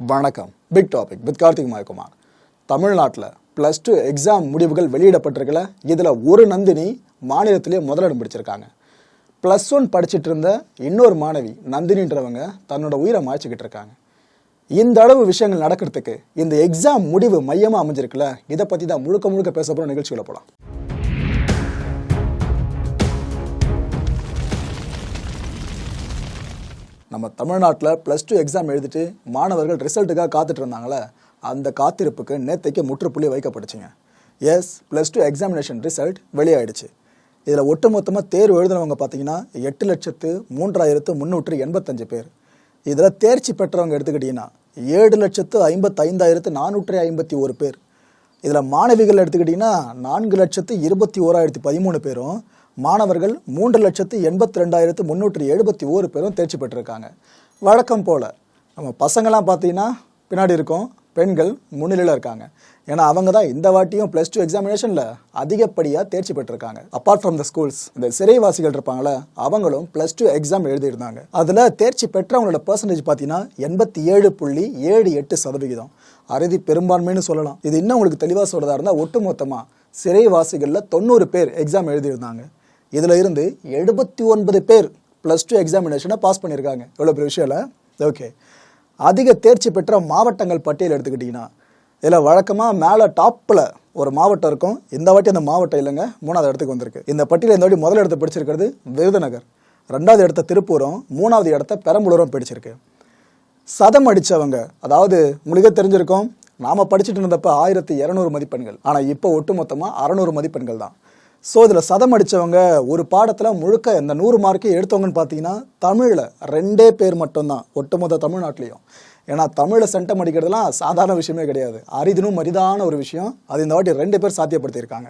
வணக்கம். Big topic with Karthik Mayakumar. தமிழ்நாட்டில் +2 exam முடிவுகள் வெளியிடப்பட்டிருக்கல. இதில் ஒரு நந்தினி மாநிலத்திலே முதலிடம் பிடிச்சிருக்காங்க. +1 படிச்சுட்டு இருந்த இன்னொரு மாணவி நந்தினின்றவங்க தன்னோட உயிரை மாய்ச்சிக்கிட்டு இருக்காங்க. இந்த அளவு விஷயங்கள் நடக்கிறதுக்கு இந்த எக்ஸாம் முடிவு மையமாக அமைஞ்சிருக்குல்ல. இதை பற்றி தான் முழுக்க முழுக்க பேச போகிற நிகழ்ச்சிகளை போகலாம். நம்ம தமிழ்நாட்டில் +2 எக்ஸாம் எழுதிட்டு மாணவர்கள் ரிசல்ட்டுக்காக காத்துட்டு இருந்தாங்களே, அந்த காத்திருப்புக்கு நேற்றைக்கு முற்றுப்புள்ளி வைக்கப்பட்டுச்சுங்க. எஸ், +2 எக்ஸாமினேஷன் ரிசல்ட் வெளியாயிடுச்சு. இதில் ஒட்டுமொத்தமாக தேர்வு எழுதினவங்க பார்த்தீங்கன்னா 8,03,385 பேர். இதில் தேர்ச்சி பெற்றவங்க எடுத்துக்கிட்டிங்கன்னா 7,55,451 பேர். இதில் மாணவிகள் எடுத்துக்கிட்டிங்கன்னா 4,21,013 பேரும், மாணவர்கள் 3,82,371 பேரும் தேர்ச்சி பெற்றிருக்காங்க. வழக்கம் போல் நம்ம பசங்களாம் பார்த்தீங்கன்னா பின்னாடி இருக்கோம், பெண்கள் முன்னிலையில் இருக்காங்க. ஏன்னா அவங்க தான் இந்த வாட்டியும் +2 எக்ஸாமினேஷனில் அதிகப்படியாக தேர்ச்சி பெற்றிருக்காங்க. அப்பார்ட் ஃப்ரம் த ஸ்கூல்ஸ், இந்த சிறைவாசிகள் இருப்பாங்களே, அவங்களும் +2 எக்ஸாம் எழுதியிருந்தாங்க. அதில் தேர்ச்சி பெற்றவங்களோட பர்சன்டேஜ் பார்த்தீங்கன்னா 87.78%. அறுதி பெரும்பான்மைன்னு சொல்லலாம். இது இன்னும் உங்களுக்கு தெளிவாக சொல்கிறதா இருந்தால், ஒட்டுமொத்தமாக சிறைவாசிகளில் 90 பேர் எக்ஸாம் எழுதியிருந்தாங்க. இதில் இருந்து 79 பேர் +2 எக்ஸாமினேஷனை பாஸ் பண்ணியிருக்காங்க. எவ்வளோ பெரிய விஷயம் இல்லை? ஓகே. அதிக தேர்ச்சி பெற்ற மாவட்டங்கள் பட்டியல் எடுத்துக்கிட்டிங்கன்னா, இதில் வழக்கமாக மேலே டாப்பில் ஒரு மாவட்டம் இருக்கும். இந்த வாட்டி அந்த மாவட்டம் இல்லைங்க, 3வது இடத்துக்கு வந்திருக்கு. இந்த பட்டியல் இந்த வாட்டி முதல் இடத்தை பிடிச்சிருக்கிறது விருதுநகர், 2வது இடத்த திருப்பூரும், 3வது இடத்த பெரம்பலூரும் பிடிச்சிருக்கு. சதம் அடித்தவங்க, அதாவது உங்களுக்கே தெரிஞ்சிருக்கும், நாம் படிச்சுட்டு இருந்தப்போ 1200 மதிப்பெண்கள், ஆனால் இப்போ ஒட்டுமொத்தமாக 600 மதிப்பெண்கள் தான். ஸோ இதில் சதம் அடித்தவங்க ஒரு பாடத்தில் முழுக்க இந்த 100 மார்க்கே எடுத்தவங்கன்னு பார்த்தீங்கன்னா தமிழில் 2 பேர் மட்டும்தான் ஒட்டுமொத்த தமிழ்நாட்டிலையும். ஏன்னா தமிழில் சென்டம் அடிக்கிறதுலாம் சாதாரண விஷயமே கிடையாது, அரிதினும் அரிதான ஒரு விஷயம். அது இந்த வாட்டி 2 பேர் சாத்தியப்படுத்தியிருக்காங்க.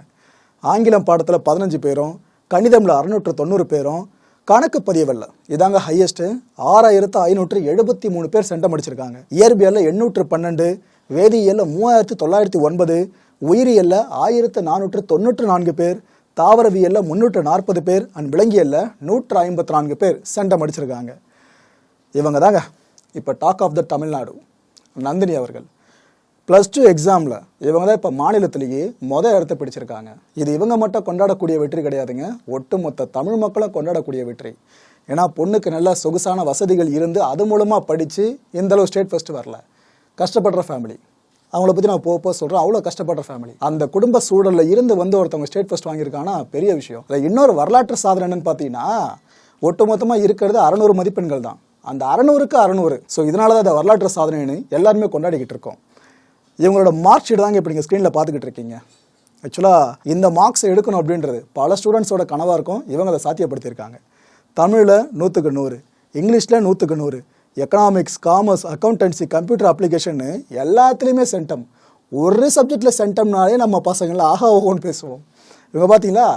ஆங்கிலம் பாடத்தில் 15 பேரும், கணிதமில் 690 பேரும், கணக்கு பதியவில்லை இதாங்க ஹையஸ்ட்டு 6,573 பேர் சென்டம் அடிச்சிருக்காங்க. இயற்பியலில் 812, வேதியியலில் 3,909, உயிரியலில் 1,494 பேர், தாவரவியலில் 340 பேர், அண்ட் விலங்கியலில் 154 பேர் சென்டம் அடிச்சிருக்காங்க. இவங்க தாங்க இப்போ talk of the Tamil Nadu Nandini அவர்கள். +2 எக்ஸாமில் இவங்க தான் இப்போ மாநிலத்திலேயே இடத்த பிடிச்சிருக்காங்க. இது இவங்க மட்டும் கொண்டாடக்கூடிய வெற்றி கிடையாதுங்க, ஒட்டுமொத்த தமிழ் மக்களும் கொண்டாடக்கூடிய வெற்றி. ஏன்னா பொண்ணுக்கு நல்ல சொகுசான வசதிகள் இருந்து அது மூலமாக படித்து இந்தளவு ஸ்டேட் ஃபஸ்ட்டு வரல. கஷ்டப்படுற ஃபேமிலி, அவங்கள பற்றி நான் போக சொல்கிறேன். அவ்வளோ கஷ்டப்படுற ஃபேமிலி, அந்த குடும்ப சூழலில் இருந்து வந்து ஒருத்தவங்க ஸ்டேட் ஃபஸ்ட் வாங்கியிருக்காங்கன்னா பெரிய விஷயம். இன்னொரு வரலாற்று சாதனை என்னன்னு பார்த்தீங்கன்னா, ஒட்டுமொத்தமாக இருக்கிறது 600 மதிப்பெண்கள் தான். அந்த 600க்கு 600. ஸோ இதனால தான் அதை வரலாற்று சாதனைன்னு எல்லாருமே கொண்டாடிக்கிட்டு இருக்கோம். இவங்களோட மார்க் ஷீட் தாங்க இப்போ நீங்கள் ஸ்க்ரீனில் பார்த்துக்கிட்டு இருக்கீங்க. ஆக்சுவலாக இந்த மார்க்ஸை எடுக்கணும் அப்படின்றது பல ஸ்டூடெண்ட்ஸோட கனவாக இருக்கும். இவங்க அதை சாத்தியப்படுத்தியிருக்காங்க. தமிழில் 100க்கு 100, இங்கிலீஷில் 100க்கு 100, எக்கனாமிக்ஸ், காமர்ஸ், அக்கௌண்டன்சி, கம்ப்யூட்டர் அப்ளிகேஷன்னு எல்லாத்துலேயுமே சென்டம். ஒரு சப்ஜெக்டில் சென்டம்னாலே நம்ம பசங்களை ஆஹா ஓஹோன்னு பேசுவோம். இவங்க பார்த்தீங்களா,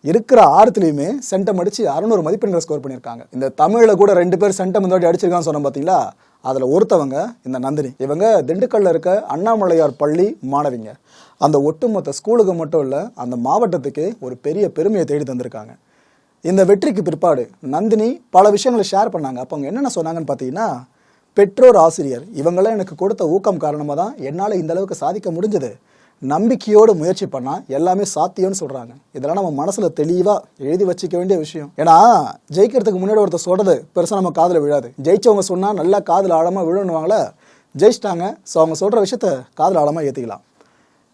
இருக்கிற 6த்துலேயுமே சென்டம் அடித்து 600 மதிப்பெண்களை ஸ்கோர் பண்ணியிருக்காங்க. இந்த தமிழில் கூட 2 பேர் சென்டம் இந்த வாட்டி அடிச்சிருக்கான்னு சொன்னோம் பார்த்தீங்களா, அதில் ஒருத்தவங்க இந்த நந்தினி. இவங்க திண்டுக்கல்லில் இருக்க அண்ணாமலையார் பள்ளி மாணவிங்க. அந்த ஒட்டுமொத்த ஸ்கூலுக்கு மட்டும் இல்லை, அந்த மாவட்டத்துக்கு ஒரு பெரிய பெருமையை தேடி தந்திருக்காங்க. இந்த வெற்றிக்கு பிற்பாடு நந்தினி பல விஷயங்களை ஷேர் பண்ணாங்க. அப்போ அவங்க என்னென்ன சொன்னாங்கன்னு பார்த்தீங்கன்னா, பெற்றோர், ஆசிரியர் இவங்களாம் எனக்கு கொடுத்த ஊக்கம் காரணமாக தான் என்னால் இந்த அளவுக்கு சாதிக்க முடிஞ்சது. நம்பிக்கையோடு முயற்சி பண்ணால் எல்லாமே சாத்தியம்னு சொல்கிறாங்க. இதெல்லாம் நம்ம மனசில் தெளிவாக எழுதி வச்சுக்க வேண்டிய விஷயம். ஏன்னா ஜெயிக்கிறதுக்கு முன்னாடி ஒருத்தர் சொல்கிறது பெருசாக நம்ம காதில் விழாது. ஜெயிச்சவங்க சொன்னால் நல்லா காதில் ஆழமாக விழுணுவாங்களே, ஜெயிச்சிட்டாங்க. ஸோ அவங்க சொல்கிற விஷயத்த காதில் ஆழமாக ஏற்றிக்கலாம்.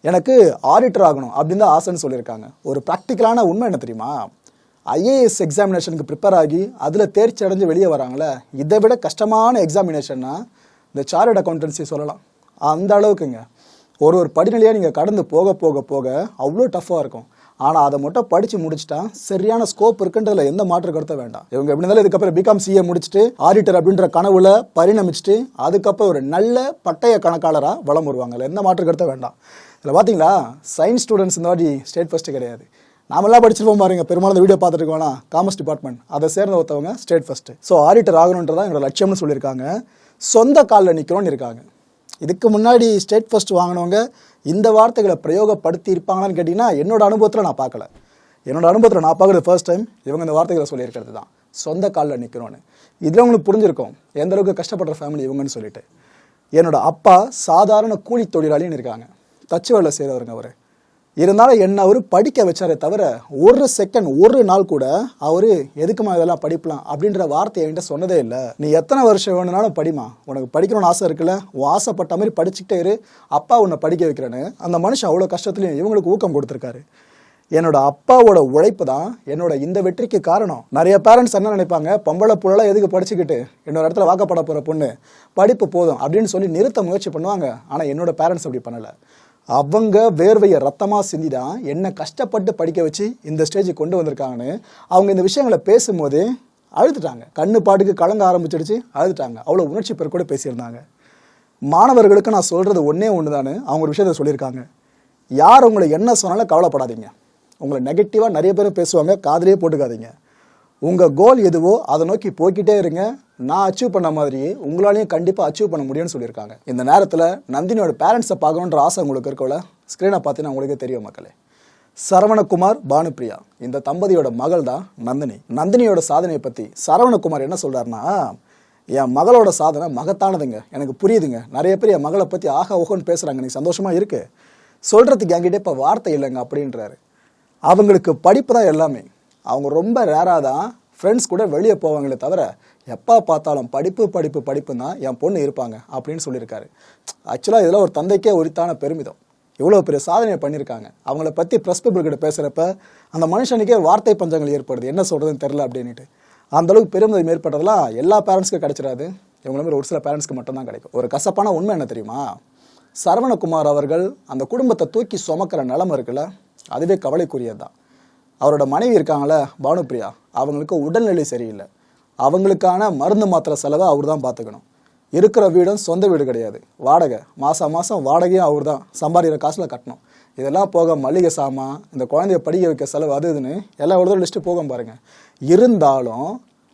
எனக்கு ஆடிட்டர் ஆகணும் அப்படின்னு தான் ஆசைன்னு சொல்லியிருக்காங்க. ஒரு ப்ராக்டிக்கலான உண்மை என்ன தெரியுமா, ஐஏஎஸ் எக்ஸாமினேஷனுக்கு ப்ரிப்பேர் ஆகி அதில் தேர்ச்சி அடைஞ்சு வெளியே வராங்களே, இதை விட கஷ்டமான எக்ஸாமினேஷன்னா இந்த சார்ட்டர்ட் அக்கௌண்டன்சி சொல்லலாம். அந்த அளவுக்குங்க ஒரு படிநிலையாக நீங்கள் கடந்து போக போக போக அவ்வளோ டஃப்பாக இருக்கும். ஆனால் அதை மட்டும் படித்து முடிச்சுட்டா சரியான ஸ்கோப் இருக்குன்றதுல எந்த மாற்று கருத்தை வேண்டாம். இவங்க எப்படி இருந்தாலும் இதுக்கப்புறம் பிகாம் சிஏ முடிச்சுட்டு ஆடிட்டர் அப்படின்ற கனவுல பரிணமிச்சுட்டு அதுக்கப்புறம் ஒரு நல்ல பட்டய கணக்காளராக வளம் வருவாங்க. எந்த மாற்று கருத்தை வேண்டாம். இதில் பார்த்தீங்களா, சயின்ஸ் ஸ்டூடெண்ட்ஸ் இந்த வாட்டி ஸ்டேட் ஃபஸ்ட்டு கிடையாது. நாமெல்லாம் படிச்சிருப்போம் பாருங்க, பெரும்பாலும் வீடியோ பார்த்துட்டு இருக்கோம்னா காமர்ஸ் டிபார்ட்மெண்ட், அதை சேர்ந்த ஒருத்தவங்க ஸ்டேட் ஃபஸ்ட்டு. ஸோ ஆடிட்டர் ஆகணுன்றதான் என்னோட லட்சியம்னு சொல்லியிருக்காங்க. சொந்த காலில் நிற்கிறோன்னு இருக்காங்க. இதுக்கு முன்னாடி ஸ்டேட் ஃபஸ்ட் வாங்கினவங்க இந்த வார்த்தைகளை பிரயோகப்படுத்தி இருப்பாங்களான்னு கேட்டிங்கன்னா, என்னோட அனுபவத்தில் நான் பார்க்கல. என்னோட அனுபவத்தில் நான் பார்க்குறது ஃபர்ஸ்ட் டைம் இவங்க இந்த வார்த்தைகளை சொல்லியிருக்கிறது தான், சொந்த காலில் நிற்கிறோன்னு. இதில் உங்களுக்கு புரிஞ்சிருக்கும் எந்த அளவுக்கு கஷ்டப்படுற ஃபேமிலி இவங்கன்னு சொல்லிட்டு. என்னோட அப்பா சாதாரண கூலி தொழிலாளின்னு இருக்காங்க, தச்சு வேலை செய்கிறவருங்க அவர். இருந்தாலும் என்ன அவர் படிக்க வச்சாரே தவிர ஒரு செகண்ட் ஒரு நாள் கூட அவர் எதுக்குமா இதெல்லாம் படிப்பலாம் அப்படின்ற வார்த்தையை என்கிட்ட சொன்னதே இல்லை. நீ எத்தனை வருஷம் வேணும்னாலும் படிமா, உனக்கு படிக்கணும்னு ஆசை இருக்குல்ல, உன் ஆசைப்பட்ட மாதிரி படிச்சுக்கிட்டே இரு, அப்பா உன்னை படிக்க வைக்கிறேன்னு அந்த மனுஷன் அவ்வளோ கஷ்டத்துலையும் இவங்களுக்கு ஊக்கம் கொடுத்துருக்காரு. என்னோட அப்பாவோட உழைப்பு தான் என்னோட இந்த வெற்றிக்கு காரணம். நிறைய பேரண்ட்ஸ் என்ன நினைப்பாங்க, பொம்பளை புள்ளலாம் எதுக்கு படிச்சுக்கிட்டு இன்னொரு இடத்துல வாக்கப்பட போகிற பொண்ணு, படிப்பு போதும் அப்படின்னு சொல்லி நிறுத்த முயற்சி பண்ணுவாங்க. ஆனால் என்னோட பேரண்ட்ஸ் அப்படி பண்ணலை. அவங்க வேர்வையை ரத்தமாக சிந்தி தான் என்னை கஷ்டப்பட்டு படிக்க வச்சு இந்த ஸ்டேஜுக்கு கொண்டு வந்திருக்காங்கன்னு அவங்க இந்த விஷயங்களை பேசும்போது அழுதுட்டாங்க. கண்ணு பாட்டுக்கு கலங்க ஆரம்பிச்சிடுச்சு, அழுதுட்டாங்க. அவ்வளோ உணர்ச்சி பெருக்கூட பேசியிருந்தாங்க. மாணவர்களுக்கு நான் சொல்கிறது ஒன்றே ஒன்று தானே, அவங்க ஒரு விஷயத்த சொல்லியிருக்காங்க. யார் உங்களை என்ன சொன்னாலும் கவலைப்படாதீங்க. உங்களை நெகட்டிவாக நிறைய பேர் பேசுவாங்க, காதிலே போட்டுக்காதீங்க. உங்கள் கோல் எதுவோ அதை நோக்கி போய்கிட்டே இருங்க. நான் அச்சீவ் பண்ண மாதிரியே உங்களாலையும் கண்டிப்பாக அச்சீவ் பண்ண முடியும்னு சொல்லியிருக்காங்க. இந்த நேரத்தில் நந்தினியோட பேரண்ட்ஸை பார்க்கணுன்ற ஆசை உங்களுக்கு இருக்கோல, ஸ்க்ரீனை பார்த்தீங்கன்னா உங்களுக்கே தெரியும் மக்களே. சரவணகுமார், பானுப்பிரியா இந்த தம்பதியோட மகள் தான் நந்தினி. நந்தினியோட சாதனையை பற்றி சரவணகுமார் என்ன சொல்கிறாருன்னா, என் மகளோட சாதனை மகத்தானதுங்க, எனக்கு புரியுதுங்க. நிறைய பேர் என் மகளை பற்றி ஆக ஓகோன்னு பேசுகிறாங்க, எனக்கு சந்தோஷமாக இருக்குது, சொல்கிறதுக்கு என்கிட்ட இப்போ வார்த்தை இல்லைங்க அப்படின்றாரு. அவங்களுக்கு படிப்பு தான் எல்லாமே. அவங்க ரொம்ப ரேராக தான் ஃப்ரெண்ட்ஸ் கூட வெளியே போவாங்களே தவிர எப்போ பார்த்தாலும் படிப்பு படிப்பு படிப்புன்னு தான் என் பொண்ணு இருப்பாங்க அப்படின்னு சொல்லியிருக்காரு. ஆக்சுவலாக இதெல்லாம் ஒரு தந்தைக்கே உரித்தான பெருமிதம். இவ்வளோ பெரிய சாதனையை பண்ணியிருக்காங்க. அவங்கள பற்றி ப்ரெஸ் பீப்புள் கிட்ட பேசுகிறப்ப அந்த மனுஷனுக்கே வார்த்தை பஞ்சங்கள் ஏற்படுது, என்ன சொல்கிறதுன்னு தெரில அப்படின்ட்டு. அந்தளவுக்கு பெருமிதம் ஏற்பட்டதெல்லாம் எல்லா பேரண்ட்ஸ்க்கும் கிடைச்சிடாது, இவங்கள மாதிரி ஒரு சில பேரண்ட்ஸ்க்கு மட்டும்தான் கிடைக்கும். ஒரு கசப்பான உண்மை என்ன தெரியுமா, சரவணகுமார் அவர்கள் அந்த குடும்பத்தை தூக்கி சுமக்கிற நிலைமை இருக்குல்ல, அதுவே கவலைக்குரியது தான். அவரோட மனைவி இருக்காங்களே பானுப்பிரியா, அவங்களுக்கு உடல்நிலை சரியில்லை. அவங்களுக்கான மருந்து மாத்திரை செலவை அவர் தான் பார்த்துக்கணும். இருக்கிற வீடும் சொந்த வீடு கிடையாது, வாடகை. மாதம் மாதம் வாடகையும் அவர் தான் சம்பாதிக்கிற காசில் கட்டணும். இதெல்லாம் போக மளிகை சாமான், இந்த குழந்தைய படிக்க வைக்க செலவு, அது இதுன்னு எல்லா இடத்துல லிஸ்ட்டு போகும் பாருங்க. இருந்தாலும்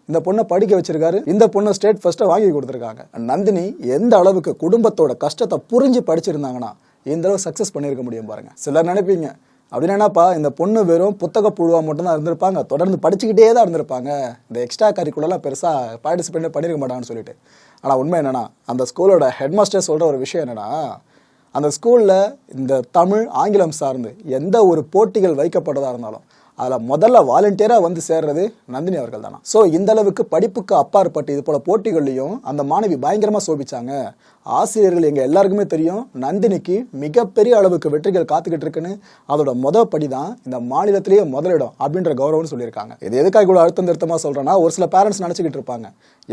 இந்த பொண்ணை படிக்க வச்சிருக்காரு. இந்த பொண்ணை ஸ்டேட் ஃபர்ஸ்ட்டை வாங்கி கொடுத்துருக்காங்க. நந்தினி எந்த அளவுக்கு குடும்பத்தோட கஷ்டத்தை புரிஞ்சு படிச்சிருந்தாங்கன்னா இந்த அளவு சக்ஸஸ் பண்ணியிருக்க முடியும் பாருங்க. சிலர் நினைப்பீங்க அப்படின்னு, என்னப்பா இந்த பொண்ணு வெறும் புத்தக புழுவாக மட்டும்தான் இருந்திருப்பாங்க, தொடர்ந்து படிச்சுக்கிட்டே தான் இருந்திருப்பாங்க, இந்த எக்ஸ்ட்ரா கரிக்குலர்லாம் பெருசாக பார்ட்டிசிபேட் பண்ணியிருக்க மாட்டாங்கன்னு சொல்லிட்டு. ஆனால் உண்மை என்னென்னா, அந்த ஸ்கூலோட ஹெட் மாஸ்டர் சொல்கிற ஒரு விஷயம் என்னென்னா, அந்த ஸ்கூலில் இந்த தமிழ் ஆங்கிலம் சார்ந்து எந்த ஒரு போட்டிகள் வைக்கப்படுறதா இருந்தாலும் அதில் முதல்ல வாலண்டியராக வந்து சேர்றது நந்தினி அவர்கள் தானா. ஸோ இந்த அளவுக்கு படிப்புக்கு அப்பாற்பட்டு இது போல போட்டிகள்லையும் அந்த மாணவி பயங்கரமாக சோபிச்சாங்க. ஆசிரியர்கள் எங்கள் எல்லாருக்குமே தெரியும் நந்தினிக்கு மிகப்பெரிய அளவுக்கு வெற்றிகள் காத்துக்கிட்டு இருக்குன்னு. அதோட முதல் படி தான் இந்த மாநிலத்திலேயே முதலிடம் அப்படின்ற கௌரவம்னு சொல்லியிருக்காங்க. இது எதுக்காக கூட அழுத்தம் திருத்தமாக சொல்கிறேன்னா, ஒரு சில பேரண்ட்ஸ் நினச்சிக்கிட்டு இருப்பாங்க,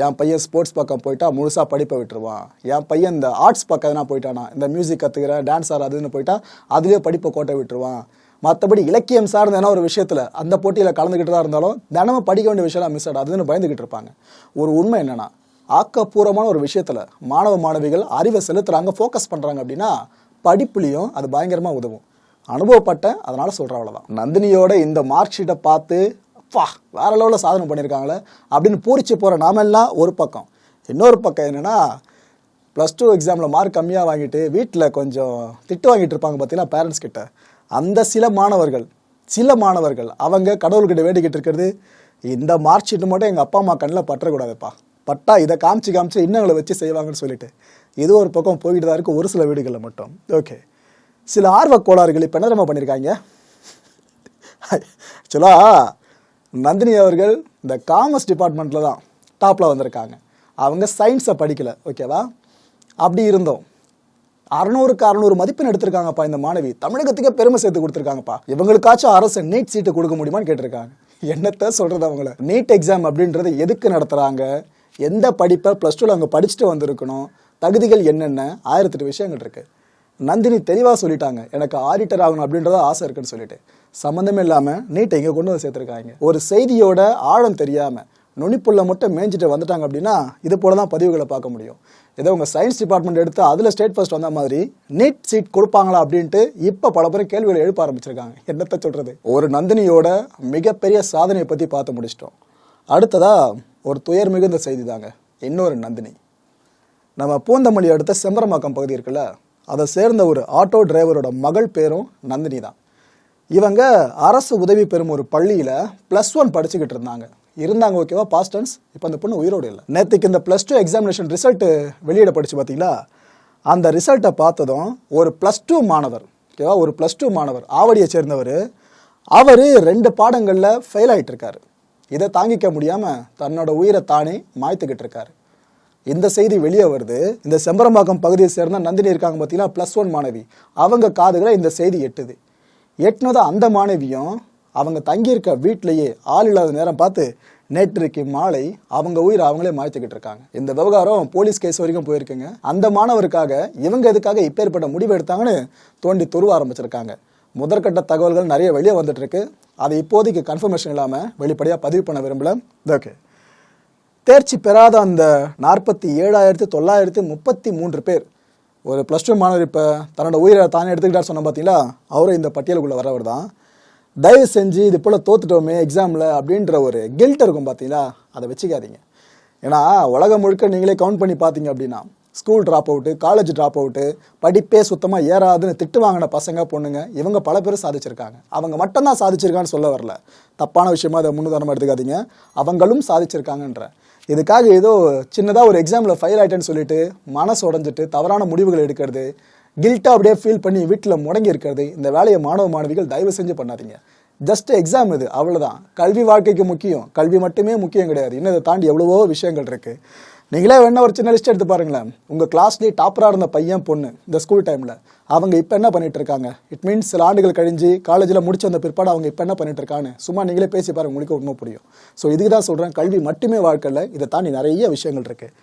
என் பையன் ஸ்போர்ட்ஸ் பக்கம் போயிட்டா முழுசாக படிப்பை விட்டுருவான், என் பையன் இந்த ஆர்ட்ஸ் பக்கம் எதனா போயிட்டானா, இந்த மியூசிக் கற்றுக்கிற டான்ஸ் ஆர் அதுன்னு போயிட்டா அதுவே படிப்பை கோட்டை விட்டுருவான், மற்றபடி இலக்கியம் சார்ந்த ஏன்னா ஒரு விஷயத்தில் அந்த போட்டியில் கலந்துக்கிட்டு தான் இருந்தாலும் தினமும் படிக்க வேண்டிய விஷயம்லாம் மிஸ் ஆடாதுன்னு பயந்துக்கிட்டு இருப்பாங்க. ஒரு உண்மை என்னென்னா, ஆக்கப்பூர்வமான ஒரு விஷயத்தில் மாணவ மாணவிகள் அறிவை செலுத்துகிறாங்க, ஃபோக்கஸ் பண்ணுறாங்க அப்படின்னா படிப்புலேயும் அது பயங்கரமாக உதவும். அனுபவப்பட்டேன், அதனால் சொல்கிறேன், அவ்வளோதான். நந்தினியோட இந்த மார்க் ஷீட்டை பார்த்து வேற லெவலில் சாதனை பண்ணியிருக்காங்களே அப்படின்னு பூரிச்சு போகிற நாமெல்லாம் ஒரு பக்கம். இன்னொரு பக்கம் என்னென்னா, +2 எக்ஸாமில் மார்க் கம்மியாக வாங்கிட்டு வீட்டில் கொஞ்சம் திட்டு வாங்கிட்டு இருப்பாங்க பார்த்தீங்கன்னா பேரண்ட்ஸ் கிட்ட. அந்த சில மாணவர்கள் அவங்க கடவுள்கிட்ட வேண்டிக்கிட்டு இருக்கிறது, இந்த மார்க் ஷீட்டு மட்டும் எங்கள் அப்பா அம்மா கண்ணில் பற்றக்கூடாதுப்பா, பட்டா இதை காமிச்சு இன்னங்களை வச்சு செய்வாங்கன்னு சொல்லிட்டு இது ஒரு பக்கம் போய்கிட்டு தான் இருக்குது ஒரு சில வீடுகளில் மட்டும். ஓகே, சில ஆர்வ கோளாறுகள் இப்போ என்ன தெரியுமா பண்ணியிருக்காங்க. ஆக்சுவலாக நந்தினி அவர்கள் இந்த காமர்ஸ் டிபார்ட்மெண்ட்டில் தான் டாப்பில் வந்திருக்காங்க. அவங்க சயின்ஸை படிக்கலை, ஓகேவா. அப்படி இருந்தோம் 600க்கு 600 மதிப்பெண் எடுத்திருக்காங்கப்பா இந்த மாணவி. தமிழகத்துக்கே பெருமை சேர்த்து கொடுத்துருக்காங்கப்பா. இவங்களுக்காச்சும் அரசு நீட் சீட்டு கொடுக்க முடியுமான்னு கேட்டிருக்காங்க. என்னத்த சொல்கிறது, அவங்கள நீட் எக்ஸாம் அப்படின்றது எதுக்கு நடத்துகிறாங்க, எந்த படிப்பை +2 அவங்க படிச்சுட்டு வந்திருக்கணும், தகுதிகள் என்னென்ன, 1008 விஷயங்கள் இருக்குது. நந்தினி தெளிவாக சொல்லிட்டாங்க, எனக்கு ஆடிட்டர் ஆகணும் அப்படின்றத ஆசை இருக்குன்னு சொல்லிட்டு. சம்மந்தமே இல்லாமல் நீட்டை இங்கே கொண்டு வந்து சேர்த்துருக்காங்க. ஒரு செய்தியோட ஆழம் தெரியாமல் நுனிப்புள்ள மட்டும் மேய்ஞ்சிட்டு வந்துட்டாங்க அப்படின்னா இது போல தான் பதிவுகளை பார்க்க முடியும். ஏதோ உங்கள் சயின்ஸ் டிபார்ட்மெண்ட் எடுத்து அதில் ஸ்டேட் ஃபர்ஸ்ட் வந்த மாதிரி நீட் சீட் கொடுப்பாங்களா அப்படின்ட்டு இப்போ பல பேர் கேள்விகளை எழுப்ப ஆரம்பிச்சிருக்காங்க. என்னத்தை சொல்கிறது, ஒரு நந்தினியோட மிகப்பெரிய சாதனையை பற்றி பார்த்து முடிச்சிட்டோம். அடுத்ததாக ஒரு துயர் மிகுந்த செய்தி தாங்க, இன்னொரு நந்தினி. நம்ம பூந்தமல்லி அடுத்த செம்பரமாக்கம் பகுதி இருக்குல்ல, அதை சேர்ந்த ஒரு ஆட்டோ டிரைவரோட மகள் பேரும் நந்தினி தான். இவங்க அரசு உதவி பெறும் ஒரு பள்ளியில் +1 படிச்சுக்கிட்டு இருந்தாங்க, ஓகேவா, பாஸ்ட் டென்ஸ். இப்போ அந்த பொண்ணு உயிரோடு இல்லை. நேற்றுக்கு இந்த +2 எக்ஸாமினேஷன் ரிசல்ட் வெளியிடப்படுச்சு பார்த்தீங்களா. அந்த ரிசல்ட்டை பார்த்ததும் ஒரு +2 மாணவர், ஓகேவா, ஒரு +2 மாணவர் ஆவடியை சேர்ந்தவர், அவர் 2 பாடங்களில் ஃபெயில் ஆகிட்டு இருக்காரு. இதை தாங்கிக்க முடியாமல் தன்னோட உயிரை தானே மாய்த்துக்கிட்டு இருக்காரு. இந்த செய்தி வெளியே வருது. இந்த செம்பரம்பாக்கம் பகுதியை சேர்ந்த நந்தினி இருக்காங்க பார்த்தீங்கன்னா, +1 மாணவி, அவங்க காதுகளை இந்த செய்தி எட்டுது. எட்டுனதும் அந்த மாணவியும் அவங்க தங்கியிருக்க வீட்டிலேயே ஆள் இல்லாத நேரம் பார்த்து நேற்றுக்கு மாலை அவங்க உயிரை அவங்களே மாய்த்துக்கிட்டு இருக்காங்க. இந்த விவகாரம் போலீஸ் கேஸ் வரைக்கும் போயிருக்குங்க. அந்த மாணவருக்காக இவங்க எதுக்காக இப்பேற்பட்ட முடிவு எடுத்தாங்கன்னு தோண்டி துருவ ஆரம்பிச்சிருக்காங்க. முதற்கட்ட தகவல்கள் நிறைய வெளியே வந்துட்டு இருக்கு. அதை இப்போதைக்கு கன்ஃபர்மேஷன் இல்லாமல் வெளிப்படையாக பதிவு பண்ண விரும்பல. ஓகே, தேர்ச்சி பெறாத அந்த 47,933 பேர், ஒரு +2 மாணவர் இப்போ தன்னோட உயிரை தானே எடுத்துக்கிட்டார் சொன்ன பார்த்தீங்களா, அவரும் இந்த பட்டியலுக்குள்ளே வரவர் தான். தயவு செஞ்சு இது போல் தோத்துட்டோமே எக்ஸாமில் அப்படின்ற ஒரு கில்ட் இருக்கும் பார்த்தீங்களா, அதை வச்சுக்காதீங்க. ஏன்னா உலகம் முழுக்க நீங்களே கவுண்ட் பண்ணி பார்த்தீங்க அப்படின்னா, school drop out, college drop out, படிப்பே சுத்தமாக ஏறாதுன்னு திட்டு வாங்கின பசங்க பொண்ணுங்க இவங்க பல பேர் சாதிச்சிருக்காங்க. அவங்க மட்டும்தான் சாதிச்சிருக்கான்னு சொல்ல வரல, தப்பான விஷயமா அதை முன்னுதாரணமாக எடுத்துக்காதீங்க. அவங்களும் சாதிச்சிருக்காங்கன்ற இதுக்காக ஏதோ சின்னதாக ஒரு எக்ஸாமில் ஃபெயில் ஆகிட்டேன்னு சொல்லிட்டு மனசு உடஞ்சிட்டு தவறான முடிவுகள் எடுக்கிறது, கில்ட்டாக அப்படியே ஃபீல் பண்ணி வீட்டில் முடங்கி இருக்கிறது, இந்த வேலையை மாணவ மாணவிகள் தயவு செஞ்சு பண்ணாதீங்க. ஜஸ்ட் எக்ஸாம் இது, அவ்வளோதான். கல்வி வாழ்க்கைக்கு முக்கியம், கல்வி மட்டுமே முக்கியம் கிடையாது. இன்னும் இதை தாண்டி எவ்வளவோ விஷயங்கள் இருக்குது. நீங்களே வேணா ஒரு சின்ன லிஸ்ட் எடுத்து பாருங்களேன். உங்கள் கிளாஸ்லேயே டாப்பராக இருந்த பையன் பொண்ணு இந்த ஸ்கூல் டைமில் அவங்க இப்போ என்ன பண்ணிட்டு இருக்காங்க, இட் மீன்ஸ் சில ஆண்டுகள் கழிஞ்சு காலேஜில் முடிச்சு வந்த பிற்பாடு அவங்க இப்போ என்ன பண்ணிட்டு இருக்கான்னு சும்மா நீங்களே பேசி பாருங்க, உங்களுக்கு உண்மை புரியும். ஸோ இதுக்கு தான் சொல்கிறேன், கல்வி மட்டுமே வாழ்க்கையில், இதை தாண்டி நிறைய விஷயங்கள் இருக்குது.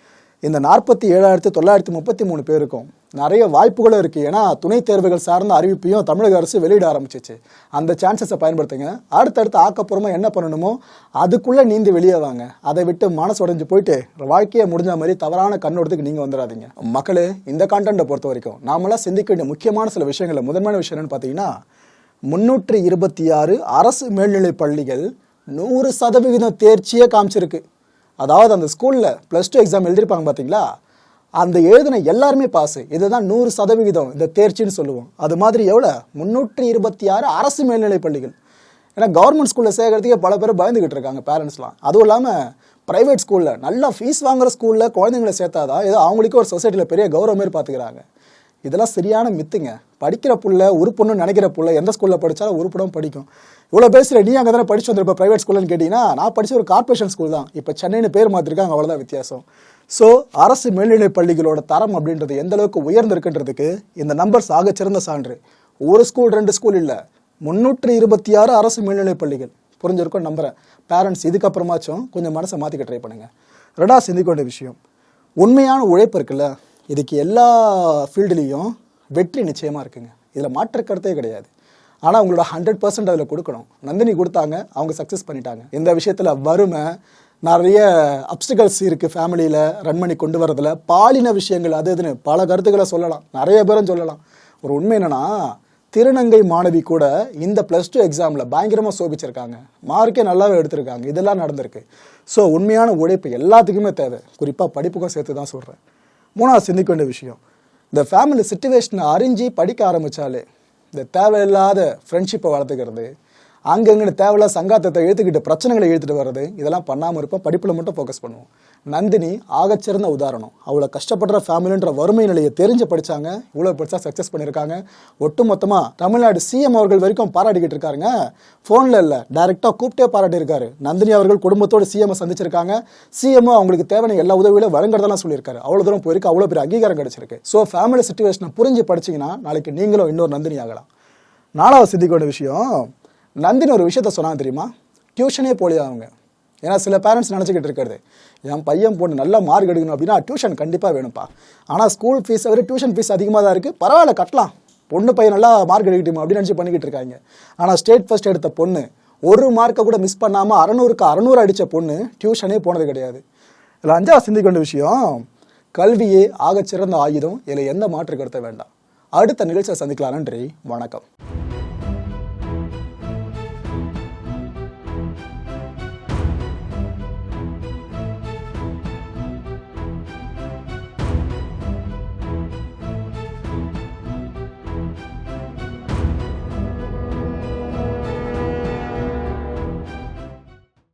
இந்த 47,933 பேருக்கும் நிறைய வாய்ப்புகளும் இருக்குது. ஏன்னா துணைத் தேர்வுகள் சார்ந்த அறிவிப்பையும் தமிழக அரசு வெளியிட ஆரம்பிச்சிச்சு. அந்த சான்சஸை பயன்படுத்துங்க. அடுத்தடுத்து ஆக்கப்பூர்வமாக என்ன பண்ணணுமோ அதுக்குள்ளே நீந்தி வெளியே வாங்க. அதை விட்டு மனசு உடைஞ்சு போயிட்டு வாழ்க்கையை முடிஞ்ச மாதிரி தவறான கண்ணோட்டத்துக்கு நீங்கள் வந்துடாதீங்க. மக்களே, இந்த கான்டென்ட்டை பொறுத்த வரைக்கும் நாமெல்லாம் சிந்திக்க வேண்டிய முக்கியமான சில விஷயங்கள், முதன்மையான விஷயம் என்னன்னு பார்த்தீங்கன்னா, 326 அரசு மேல்நிலைப் பள்ளிகள் 100% தேர்ச்சியே காமிச்சிருக்கு. அதாவது அந்த ஸ்கூலில் +2 எக்ஸாம் எழுதியிருப்பாங்க பார்த்தீங்களா, அந்த எழுதின எல்லாருமே பாஸு. இதுதான் 100% இந்த தேர்ச்சின்னு சொல்லுவோம். அது மாதிரி எவ்வளோ, 326 அரசு மேல்நிலை பள்ளிகள். ஏன்னா கவர்மெண்ட் ஸ்கூலில் சேர்க்கறதுக்கே பல பேர் பயந்துக்கிட்டு இருக்காங்க பேரண்ட்ஸ்லாம். அதுவும் இல்லாமல் ப்ரைவேட் ஸ்கூலில் நல்லா ஃபீஸ் வாங்குகிற ஸ்கூலில் குழந்தைங்களை சேர்த்தாதான் ஏதோ அவங்களுக்கே ஒரு சொசைட்டியில் பெரிய கௌரவம் மாரி பார்த்துக்கிறாங்க. இதெல்லாம் சரியான மித்துங்க. படிக்கிற புள்ள உருப்பொண்ணு நினைக்கிற புள்ள எந்த ஸ்கூலில் படித்தாலும் உருப்படம் படிக்கும். இவ்வளோ பேசுகிற நீ அங்கே தானே படிச்சு வந்திருப்ப ப்ரைவேட் ஸ்கூல்னு கேட்டிங்கன்னா, நான் படித்த ஒரு கார்பரேஷன் ஸ்கூல் தான், இப்போ சென்னைன்னு பேர் மாற்றிருக்காங்க, அவ்வளோதான் வித்தியாசம். ஸோ அரசு மேல்நிலைப் பள்ளிகளோட தரம் அப்படின்றது எந்த அளவுக்கு உயர்ந்திருக்குன்றதுக்கு இந்த நம்பர்ஸ் ஆகச்சிறந்த சான்று. ஒரு ஸ்கூல் 2 ஸ்கூல் இல்லை, 326 அரசு மேல்நிலைப் பள்ளிகள். புரிஞ்சிருக்கும் நம்புகிறேன். பேரண்ட்ஸ் இதுக்கப்புறமாச்சும் கொஞ்சம் மனசை மாற்றிக்க ட்ரை பண்ணுங்கள். ரெண்டாவது சிந்திக்க வேண்டிய விஷயம், உண்மையான உழைப்பு இருக்குல்ல, இதுக்கு எல்லா ஃபீல்டுலேயும் வெற்றி நிச்சயமாக இருக்குங்க. இதில் மாற்று கருத்தே கிடையாது. ஆனால் உங்களோட 100% அதில் கொடுக்கணும். நந்தினி கொடுத்தாங்க, அவங்க சக்ஸஸ் பண்ணிட்டாங்க. இந்த விஷயத்தில் வறுமை, நிறைய அப்டிகல்ஸ் இருக்குது ஃபேமிலியில் ரன் பண்ணி கொண்டு வரதில், பாலின விஷயங்கள், அது இதுன்னு பல கருத்துக்களை சொல்லலாம், நிறைய பேரும் சொல்லலாம். ஒரு உண்மை என்னென்னா, திருநங்கை மாணவி கூட இந்த +2 எக்ஸாமில் பயங்கரமாக சோபிச்சிருக்காங்க, மார்க்கே நல்லாவே எடுத்திருக்காங்க. இதெல்லாம் நடந்திருக்கு. ஸோ உண்மையான உழைப்பு எல்லாத்துக்குமே தேவை, குறிப்பாக படிப்புக்கும் சேர்த்து தான் சொல்கிறேன். மூணாவது சிந்திக்க வேண்டிய விஷயம், இந்த ஃபேமிலி சிச்சுவேஷனை அறிஞ்சு படிக்க ஆரம்பித்தாலே இந்த தேவையில்லாத ஃப்ரெண்ட்ஷிப்பை வளர்த்துக்கிறது, அங்கங்கன்னு தேவையில்லாத சங்காத்தத்தை இழுத்துக்கிட்டு பிரச்சனைகளை இழுத்துட்டு வர்றது, இதெல்லாம் பண்ணாமல் இருப்போம். படிப்பில் மட்டும் ஃபோக்கஸ் பண்ணுவோம். நந்தினி ஆகச்சிறந்த உதாரணம். அவ்வளோ கஷ்டப்படுற ஃபேமிலின்ற வறுமை நிலையை தெரிஞ்சு படித்தாங்க, இவ்வளோ பெருசாக சக்ஸஸ் பண்ணியிருக்காங்க. ஒட்டு மொத்தமாக தமிழ்நாடு சிஎம் அவர்கள் வரைக்கும் பாராட்டிக்கிட்டு இருக்காருங்க. ஃபோனில் இல்லை, டைரெக்டாக கூப்பிட்டே பாராட்டியிருக்காரு. நந்தினி அவர்கள் குடும்பத்தோடு சிஎம்ஐ சந்திச்சிருக்காங்க. சிஎம்ஓ அவங்களுக்கு தேவையான எல்லா உதவிகளும் வழங்குறதெல்லாம் சொல்லியிருக்காரு. அவ்வளோ தூரம் போயிருக்கு, அவ்வளோ பெரிய அங்கீகாரம் கிடைச்சிருக்கு. ஸோ ஃபேமிலி சிச்சுவேஷனை புரிஞ்சு படிச்சிங்கன்னா நாளைக்கு நீங்களும் இன்னொரு நந்தினி ஆகலாம். நாலாவது சிந்திக்க வேண்டிய விஷயம், நந்தினி ஒரு விஷயத்த சொன்னாங்க தெரியுமா, டியூஷனே போலியா அவங்க. ஏன்னா சில பேரண்ட்ஸ் நினச்சிக்கிட்டு இருக்கிறது, என் பையன் பொண்ணு நல்லா மார்க் எடுக்கணும் அப்படின்னா டியூஷன் கண்டிப்பாக வேணும்ப்பா. ஆனால் ஸ்கூல் ஃபீஸை விட டியூஷன் ஃபீஸ் அதிகமாக தான் இருக்குது, பரவாயில்ல கட்டலாம், பொண்ணு பையன் நல்லா மார்க் எடுக்கட்டுமா அப்படின்னு நினச்சி பண்ணிக்கிட்டு இருக்காங்க. ஆனால் ஸ்டேட் ஃபர்ஸ்ட் எடுத்த பொண்ணு ஒரு மார்க்கை கூட மிஸ் பண்ணாமல் 600க்கு 600 அடித்த பொண்ணு டியூஷனே போனது கிடையாது. இதில் அஞ்சாவது சிந்திக்க வேண்டிய விஷயம், கல்வியே ஆகச்சிறந்த ஆயுதம். இதில் எந்த மாற்று கருத்தை வேண்டாம். அடுத்த நிகழ்ச்சியை சந்திக்கலாம். நன்றி, வணக்கம்.